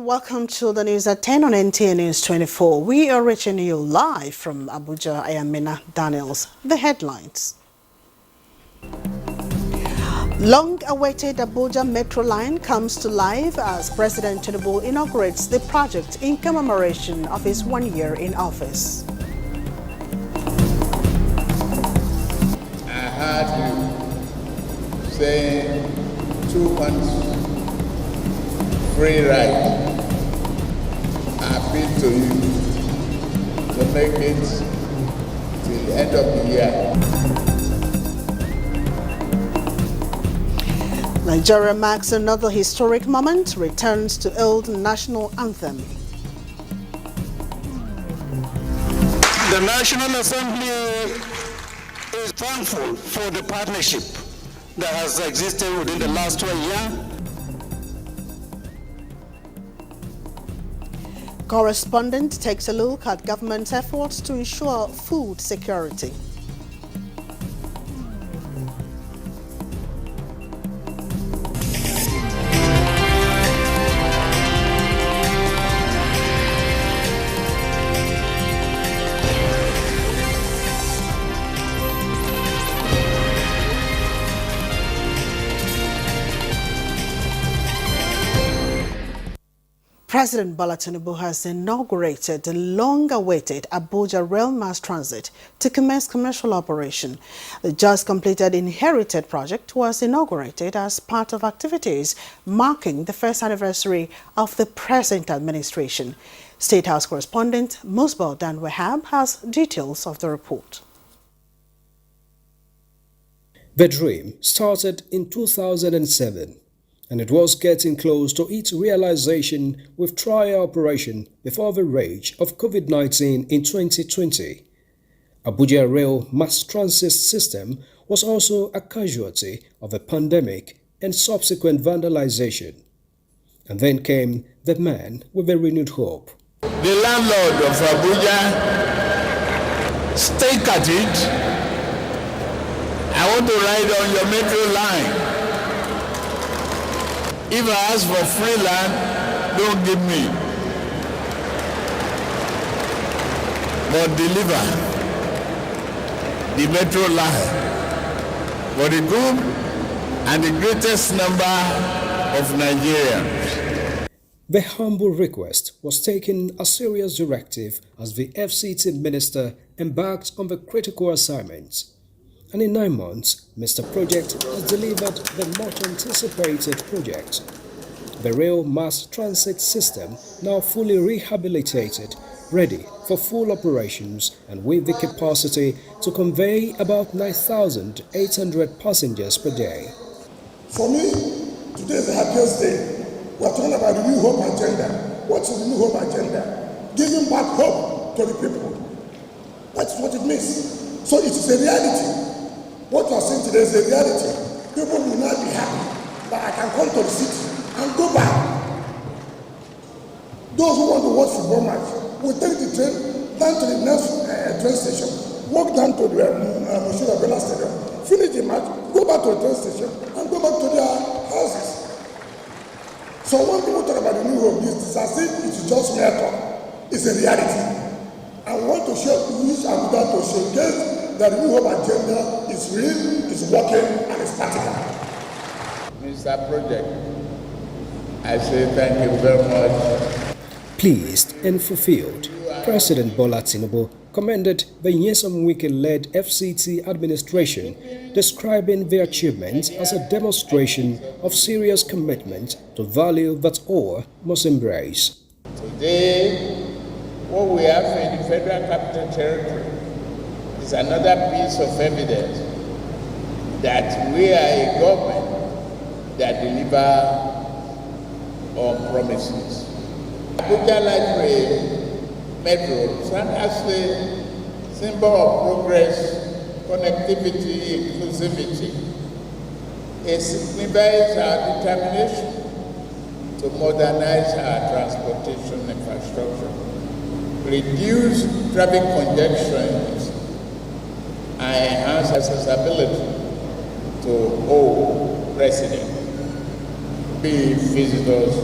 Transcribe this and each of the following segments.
Welcome to the news at 10 on NTA News 24. We are reaching you live from Abuja. I am Mina Daniels. The headlines. Long-awaited Abuja Metro line comes to life as President Tinubu inaugurates the project in commemoration of his 1 year in office. I heard you saying 2 months free ride. I appeal to you to make it till the end of the year. Nigeria marks another historic moment, returns to old national anthem. The National Assembly is thankful for the partnership that has existed within the last 1 year. Correspondent takes a look at government's efforts to ensure food security. President Bola Tinubu has inaugurated the long-awaited Abuja Rail Mass Transit to commence commercial operation. The just completed inherited project was inaugurated as part of activities marking the first anniversary of the present administration. State House correspondent Musbah Dan Wahab has details of the report. The dream started in 2007. And it was getting close to its realization with trial operation before the rage of COVID-19 in 2020. Abuja Rail Mass Transit System was also a casualty of the pandemic and subsequent vandalization. And then came the man with a renewed hope. The landlord of Abuja, stake at it. I want to ride on your metro line. If I ask for free land, don't give me. But deliver the metro line for the good and the greatest number of Nigerians. The humble request was taken as serious directive as the FCT minister embarked on the critical assignment. And in 9 months, Mr. Project has delivered the much-anticipated project. The Rail Mass Transit System, now fully rehabilitated, ready for full operations and with the capacity to convey about 9,800 passengers per day. For me, today is the happiest day. We are talking about the New Hope agenda. What is the New Hope agenda? Giving back hope to the people. That's what it means. So it is a reality. What you are saying today is a reality. People will not be happy that I can come to the city and go back. Those who want to watch football match will take the train down to the next train station, walk down to the Moshood Abiola Stadium, finish the match, go back to the train station, and go back to their houses. So when people talk about the New Hope, it's as if it is just mere talk. It's a reality. I want to use Abuja to showcase that the New Hope agenda is real, is working, and is practical. Mr. Project, I say thank you very much. Pleased and fulfilled, President Bola Tinubu commended the Nyesom Wike-led FCT administration, describing the achievements as a demonstration of serious commitment to value that all must embrace. Today, what we have in the Federal Capital Territory is another piece of evidence that we are a government that delivers on promises. Abuja Light Rail Metro stands as a symbol of progress, connectivity, inclusivity. It signifies our determination to modernize our transportation infrastructure, reduce traffic congestions, and enhance accessibility to all residents, be visitors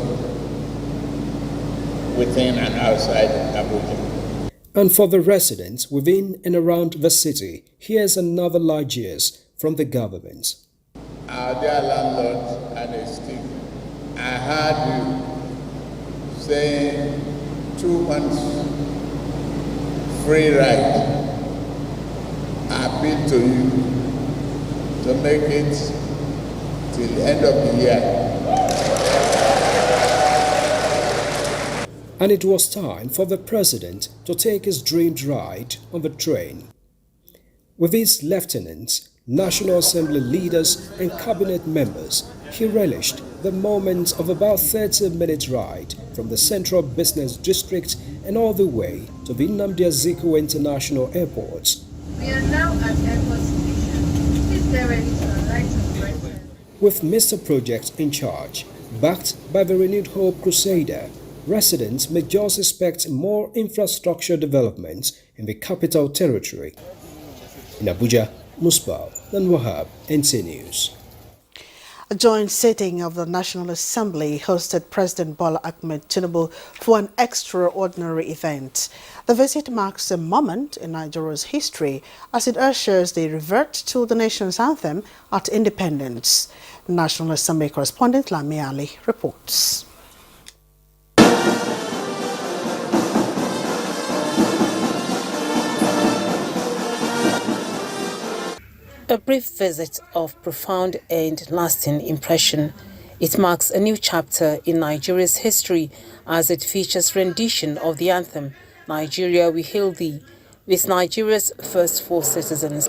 within and outside Abuja. And for the residents within and around the city, here's another large yes from the government. Our dear landlords and esteemed, I heard you saying 2 months free ride. I appeal to you to make it till the end of the year. And it was time for the president to take his dreamed ride on the train. With his lieutenants, National Assembly leaders and cabinet members, he relished the moment of about 30-minute ride from the Central Business District and all the way to the Nnamdi Azikiwe International Airport. We are now at Airport Station. Please get ready to alight on President. With Mr. Project in charge, backed by the renewed Hope Crusader, residents may just expect more infrastructure development in the capital territory. In Abuja, Musbah and Wahab, NTA News. A joint sitting of the National Assembly hosted President Bola Ahmed Tinubu for an extraordinary event. The visit marks a moment in Nigeria's history as it ushers the revert to the nation's anthem at independence. National Assembly correspondent Lami Ali reports. A brief visit of profound and lasting impression. It marks a new chapter in Nigeria's history as it features rendition of the anthem, Nigeria We Hail Thee, with Nigeria's first 4 citizens.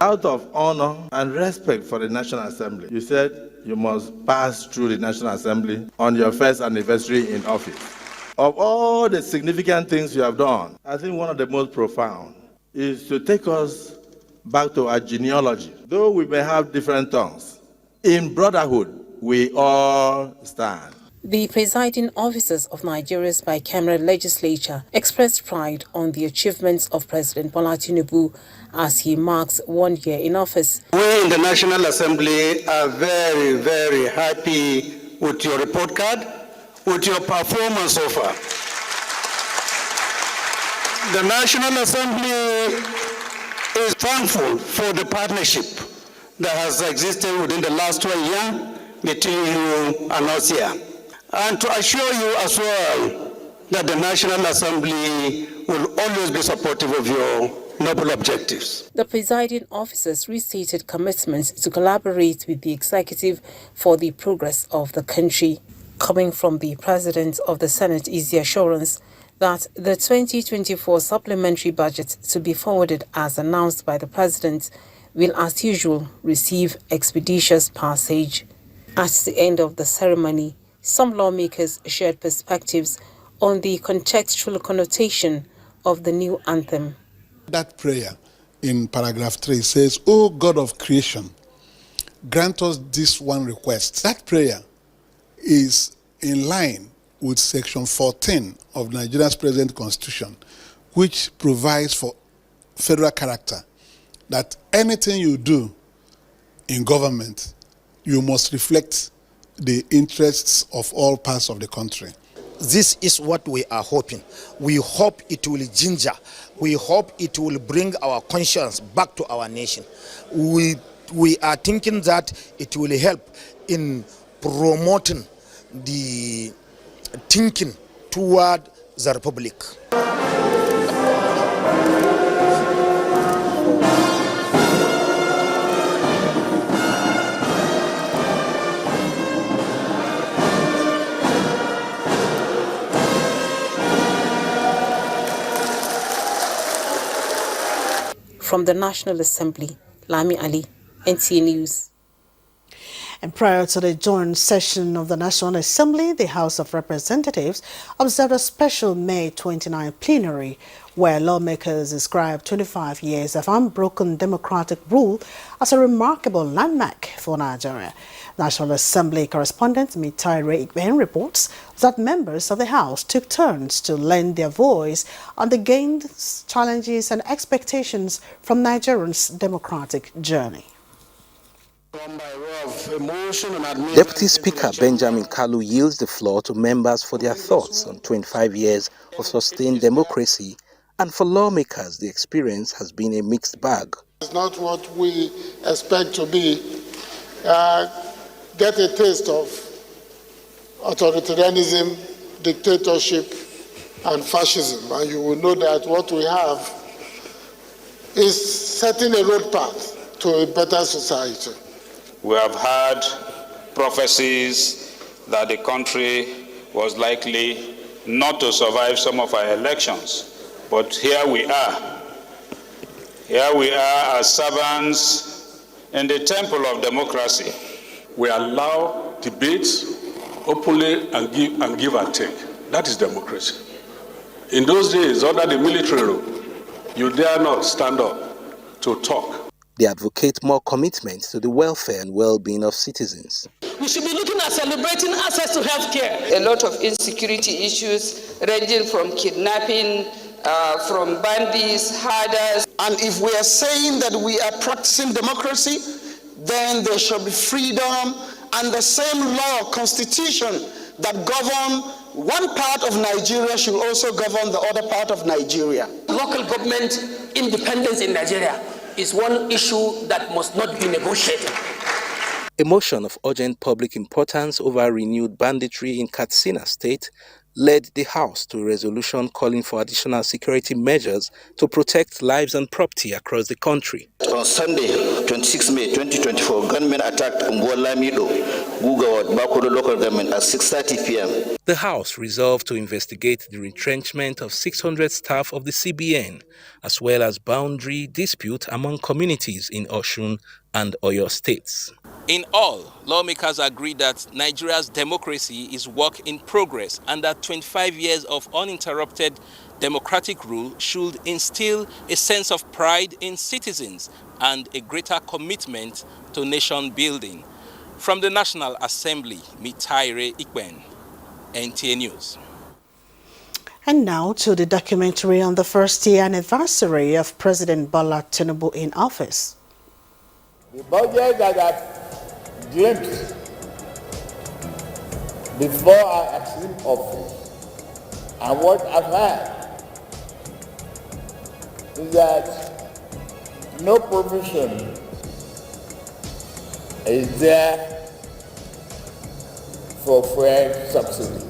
Out of honor and respect for the National Assembly, you said you must pass through the National Assembly on your first anniversary in office. Of all the significant things you have done, I think one of the most profound is to take us back to our genealogy. Though we may have different tongues, in brotherhood we all stand. The presiding officers of Nigeria's bicameral legislature expressed pride on the achievements of President Bola Tinubu as he marks 1 year in office. We in the National Assembly are very, very happy with your report card, with your performance so far. The National Assembly is thankful for the partnership that has existed within the last 1 year between you and us here. And to assure you as well that the National Assembly will always be supportive of your noble objectives. The presiding officers restated commitments to collaborate with the executive for the progress of the country. Coming from the President of the Senate is the assurance that the 2024 supplementary budget to be forwarded as announced by the President will, as usual, receive expeditious passage. At the end of the ceremony, some lawmakers shared perspectives on the contextual connotation of the new anthem. That prayer in paragraph 3 says, "O God of creation, grant us this one request." That prayer is in line with section 14 of Nigeria's present constitution, which provides for federal character, that anything you do in government, you must reflect the interests of all parts of the country. This is what we are hoping. We hope it will ginger. We hope it will bring our conscience back to our nation. We are thinking that it will help in promoting the thinking toward the Republic. From the National Assembly, Lami Ali, NTA News. And prior to the joint session of the National Assembly, the House of Representatives observed a special May 29 plenary where lawmakers described 25 years of unbroken democratic rule as a remarkable landmark for Nigeria. National Assembly correspondent Mitaire Ikben reports that members of the House took turns to lend their voice on the gains, challenges and expectations from Nigerians' democratic journey. Deputy Speaker Benjamin Kalu yields the floor to members for their thoughts on 25 years of sustained democracy, and for lawmakers the experience has been a mixed bag. It's not what we expect to be. Get a taste of authoritarianism, dictatorship and fascism, and you will know that what we have is setting a road path to a better society. We have had prophecies that the country was likely not to survive some of our elections, but here we are. Here we are as servants in the temple of democracy. We allow debates openly and give and take. That is democracy. In those days, under the military rule, you dare not stand up to talk. They advocate more commitment to the welfare and well-being of citizens. We should be looking at celebrating access to health care. A lot of insecurity issues ranging from kidnapping, from bandits, herders. And if we are saying that we are practicing democracy, then there should be freedom and the same law, constitution that govern one part of Nigeria should also govern the other part of Nigeria. Local government independence in Nigeria is one issue that must not be negotiated. A motion of urgent public importance over renewed banditry in Katsina State led the House to a resolution calling for additional security measures to protect lives and property across the country. On Sunday, 26 May 2024, gunmen attacked Mbola Mido, Gugawad, Bakuro local government at 6:30 p.m. The House resolved to investigate the retrenchment of 600 staff of the CBN, as well as boundary dispute among communities in Osun and Oyo states. In all, lawmakers agreed that Nigeria's democracy is work in progress and that 25 years of uninterrupted democratic rule should instill a sense of pride in citizens and a greater commitment to nation building. From the National Assembly, Mitaire Ikben, NTA News. And now to the documentary on the first year anniversary of President Bola Tinubu in office. The budget that I glimpsed before I assumed office and what I've had is that no provision is there for fuel subsidy.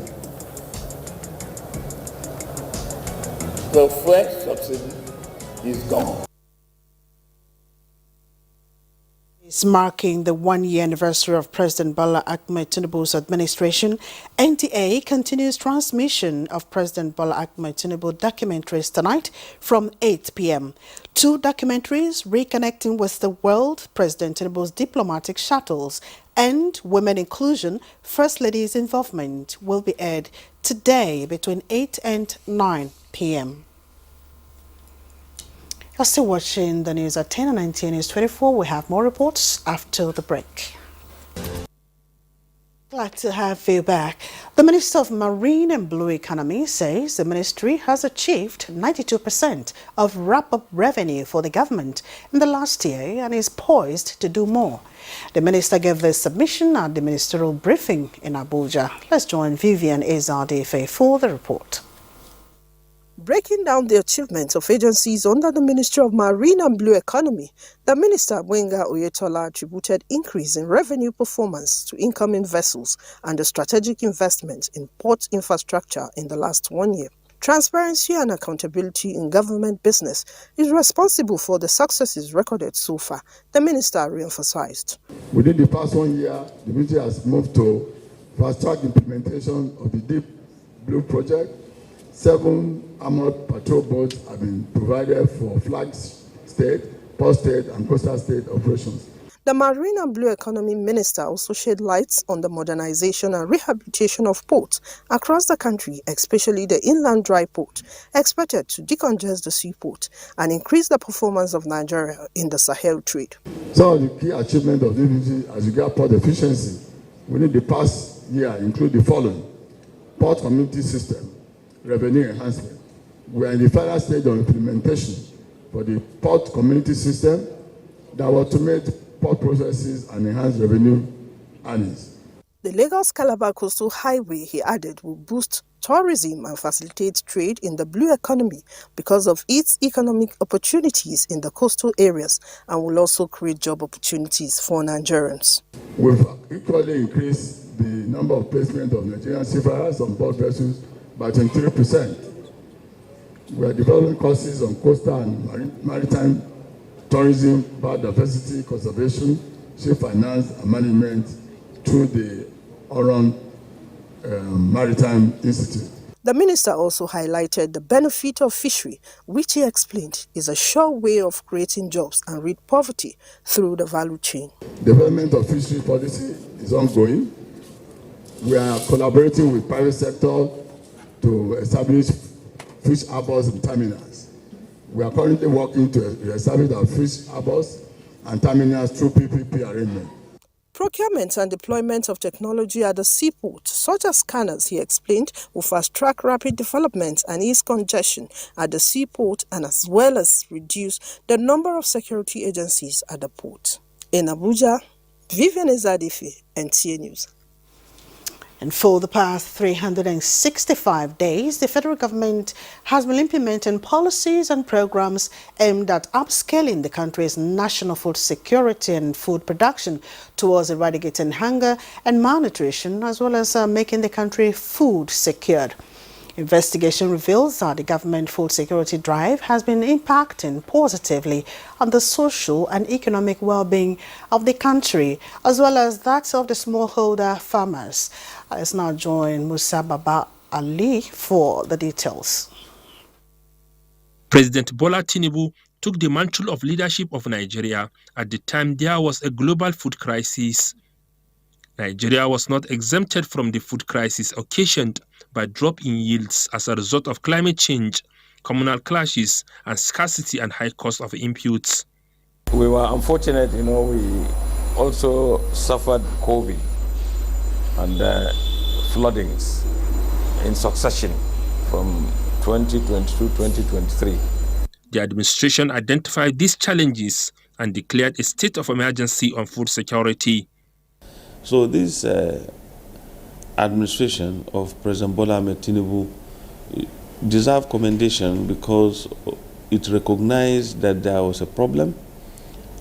The fuel subsidy is gone. It's marking the one-year anniversary of President Bola Ahmed Tinubu's administration. NTA continues transmission of President Bola Ahmed Tinubu documentaries tonight from 8 p.m. 2 documentaries, Reconnecting with the World, President Tinubu's Diplomatic Shuttles, and Women Inclusion, First Lady's Involvement, will be aired today between 8 and 9 p.m. You're still watching the news at 10 and 19 News 24. We have more reports after the break. Glad to have you back. The Minister of Marine and Blue Economy says the ministry has achieved 92% of wrap-up revenue for the government in the last year and is poised to do more. The minister gave this submission at the ministerial briefing in Abuja. Let's join Vivian Ezade for the report. Breaking down the achievements of agencies under the Ministry of Marine and Blue Economy, the Minister Gbenga Oyetola attributed increase in revenue performance to incoming vessels and the strategic investment in port infrastructure in the last 1 year. Transparency and accountability in government business is responsible for the successes recorded so far, the Minister re-emphasized. Within the past 1 year, the ministry has moved to fast-track implementation of the Deep Blue project. 7 armored patrol boats have been provided for flag state, port state, and coastal state operations. The Marine and Blue Economy Minister also shed light on the modernization and rehabilitation of ports across the country, especially the inland dry port, expected to decongest the seaport and increase the performance of Nigeria in the Sahel trade. Some of the key achievements of the agency as regard port efficiency within the past year include the following: port community system, revenue enhancement. We are in the final stage of implementation for the port community system that will automate port processes and enhance revenue earnings. The Lagos-Calabar Coastal Highway, he added, will boost tourism and facilitate trade in the blue economy because of its economic opportunities in the coastal areas, and will also create job opportunities for Nigerians. We've equally increased the number of placements of Nigerian seafarers on board vessels by 23%. We are developing courses on coastal and maritime tourism, biodiversity conservation, ship finance and management through the Oron Maritime Institute. The minister also highlighted the benefit of fishery, which he explained is a sure way of creating jobs and rid poverty through the value chain. Development of fishery policy is ongoing. We are collaborating with private sector to establish fish harbors and terminals. We are currently working to establish our fish harbors and terminals through PPP arrangement. Procurement and deployment of technology at the seaport, such as scanners, he explained, will fast-track rapid development and ease congestion at the seaport, and as well as reduce the number of security agencies at the port. In Abuja, Vivian Ezadife, NTA News. And for the past 365 days, the federal government has been implementing policies and programs aimed at upscaling the country's national food security and food production towards eradicating hunger and malnutrition, as well as making the country food secured. Investigation reveals that the government food security drive has been impacting positively on the social and economic well-being of the country, as well as that of the smallholder farmers. Let's now join Musa Baba Ali for the details. President Bola Tinubu took the mantle of leadership of Nigeria at the time there was a global food crisis. Nigeria was not exempted from the food crisis occasioned by drop in yields as a result of climate change, communal clashes, and scarcity and high cost of inputs. We were unfortunate, we also suffered COVID and floodings in succession from 2022-2023. The administration identified these challenges and declared a state of emergency on food security. So this administration of President Bola Ahmed Tinubu deserves commendation because it recognized that there was a problem,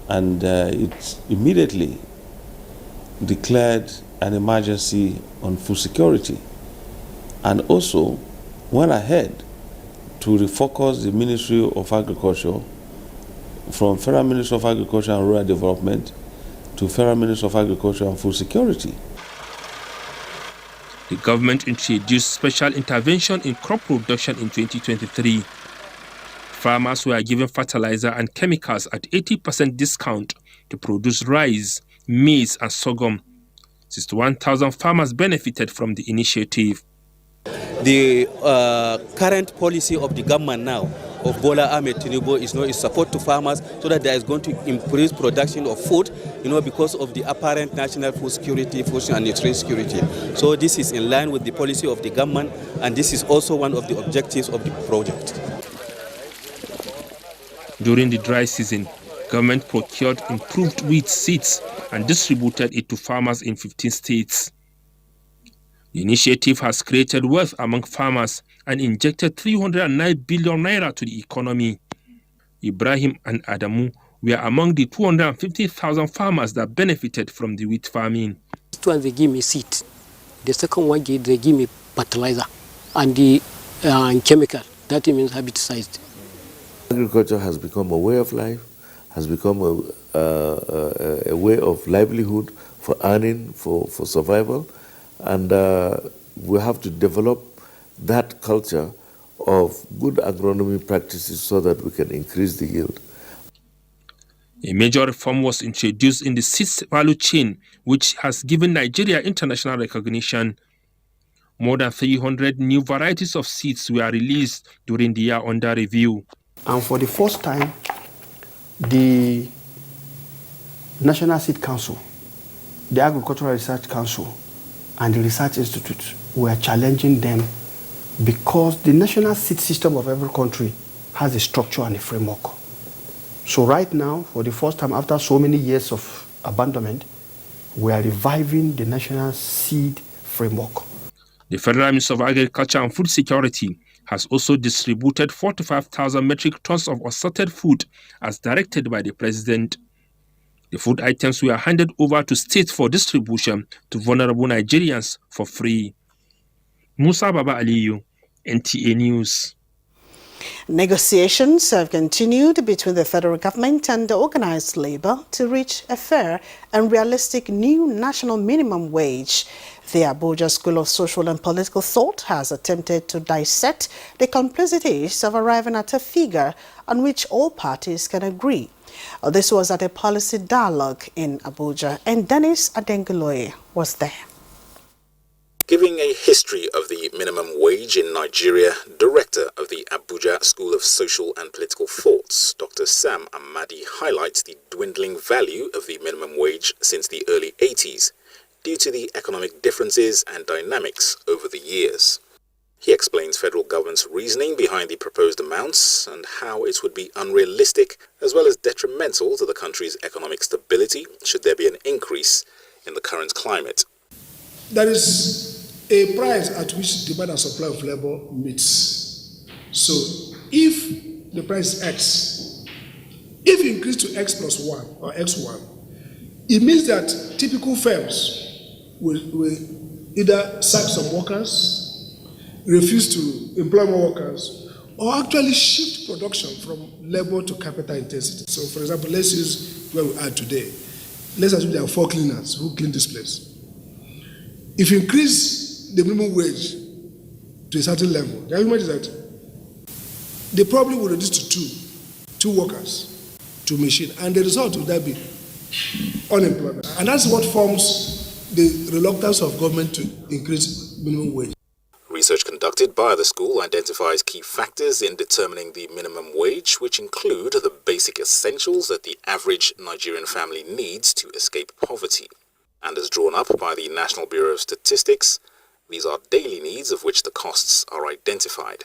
and it immediately declared an emergency on food security, and also went ahead to refocus the Ministry of Agriculture from Federal Ministry of Agriculture and Rural Development to Federal Ministry of Agriculture and Food Security. The government introduced special intervention in crop production in 2023. Farmers were given fertilizer and chemicals at 80% discount to produce rice, maize, and sorghum. 61,000 farmers benefited from the initiative. The current policy of the government now of Bola Ahmed Tinubu is support to farmers so that there is going to increase production of food, because of the apparent national food security, food and nutrition security. So this is in line with the policy of the government, and this is also one of the objectives of the project. During the dry season, government procured improved wheat seeds and distributed it to farmers in 15 states. The initiative has created wealth among farmers and injected 309 billion naira to the economy. Ibrahim and Adamu were among the 250,000 farmers that benefited from the wheat farming. First one, they give me seed. The second one, they give me fertilizer and the chemical. That means herbicided. Agriculture has become a way of life, has become a way of livelihood for earning, for survival. And we have to develop that culture of good agronomy practices so that we can increase the yield. A major reform was introduced in the seeds value chain, which has given Nigeria international recognition. More than 300 new varieties of seeds were released during the year under review. And for the first time, the National Seed Council, the Agricultural Research Council, and the Research Institute were challenging them because the national seed system of every country has a structure and a framework. So right now, for the first time after so many years of abandonment, we are reviving the national seed framework. The Federal Ministry of Agriculture and Food Security has also distributed 45,000 metric tons of assorted food as directed by the President. The food items were handed over to states for distribution to vulnerable Nigerians for free. Musa Baba Aliyu, NTA News. Negotiations have continued between the federal government and the organized labor to reach a fair and realistic new national minimum wage. The Abuja School of Social and Political Thought has attempted to dissect the complexities of arriving at a figure on which all parties can agree. This was at a policy dialogue in Abuja, and Dennis Adenguloye was there. Giving a history of the minimum wage in Nigeria, Director of the Abuja School of Social and Political Thoughts, Dr. Sam Amadi, highlights the dwindling value of the minimum wage since the early 80s due to the economic differences and dynamics over the years. He explains federal government's reasoning behind the proposed amounts and how it would be unrealistic as well as detrimental to the country's economic stability should there be an increase in the current climate. There is a price at which demand and supply of labor meets. So if the price is X, if you increase to X plus 1 or X1, it means that typical firms will either sack some workers, refuse to employ more workers, or actually shift production from labor to capital intensity. So for example, let's use where we are today. Let's assume there are 4 cleaners who clean this place. If you increase the minimum wage to a certain level, the argument is that they probably will reduce to two workers to machine, and the result would that be unemployment. And that's what forms the reluctance of government to increase minimum wage. Research conducted by the school identifies key factors in determining the minimum wage, which include the basic essentials that the average Nigerian family needs to escape poverty. And as drawn up by the National Bureau of Statistics, these are daily needs of which the costs are identified.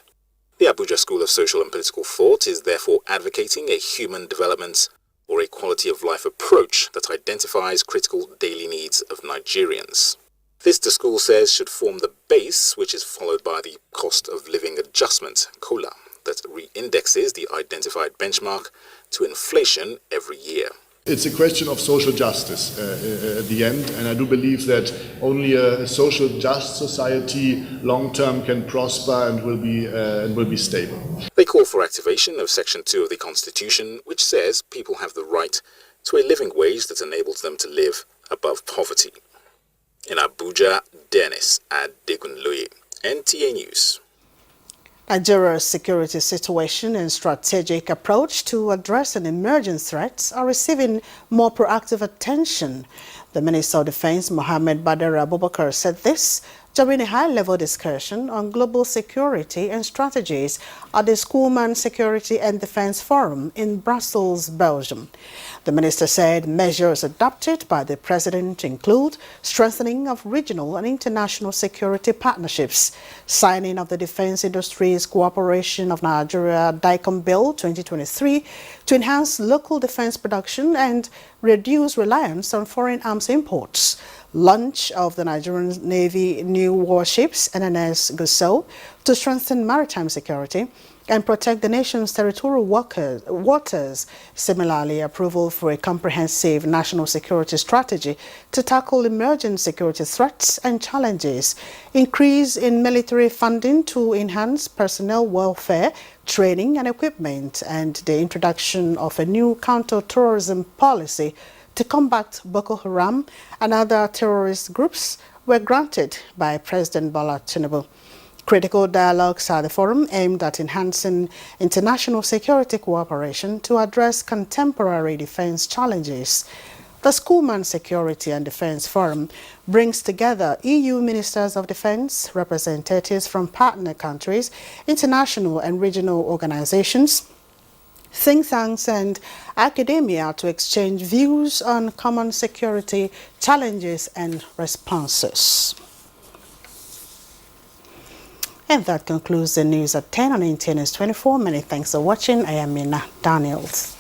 The Abuja School of Social and Political Thought is therefore advocating a human development or a quality of life approach that identifies critical daily needs of Nigerians. This, the school says, should form the base, which is followed by the cost of living adjustment, COLA, that re-indexes the identified benchmark to inflation every year. It's a question of social justice at the end, and I do believe that only a social just society long-term can prosper and will be stable. They call for activation of Section 2 of the Constitution, which says people have the right to a living wage that enables them to live above poverty. In Abuja, Dennis Adegunloye, NTA News. Nigeria's security situation and strategic approach to addressing emerging threats are receiving more proactive attention. The Minister of Defense, Mohammed Badr Abubakar, said this during a high-level discussion on global security and strategies at the Schoolman Security and Defense Forum in Brussels, Belgium. The minister said measures adopted by the president include strengthening of regional and international security partnerships, signing of the Defense Industries Cooperation of Nigeria DICOM Bill 2023 to enhance local defense production and reduce reliance on foreign arms imports, launch of the Nigerian Navy new warships NNS Gusau to strengthen maritime security and protect the nation's territorial waters. Similarly, approval for a comprehensive national security strategy to tackle emerging security threats and challenges, increase in military funding to enhance personnel welfare, training and equipment, and the introduction of a new counter-terrorism policy to combat Boko Haram and other terrorist groups were granted by President Bola Tinubu. Critical dialogues are the forum aimed at enhancing international security cooperation to address contemporary defense challenges. The Schoolman Security and Defense Forum brings together EU Ministers of Defense, representatives from partner countries, international and regional organizations, think tanks and academia to exchange views on common security challenges and responses. And that concludes the news at 10 on NTA News 24. Many thanks for watching. I am Mina Daniels.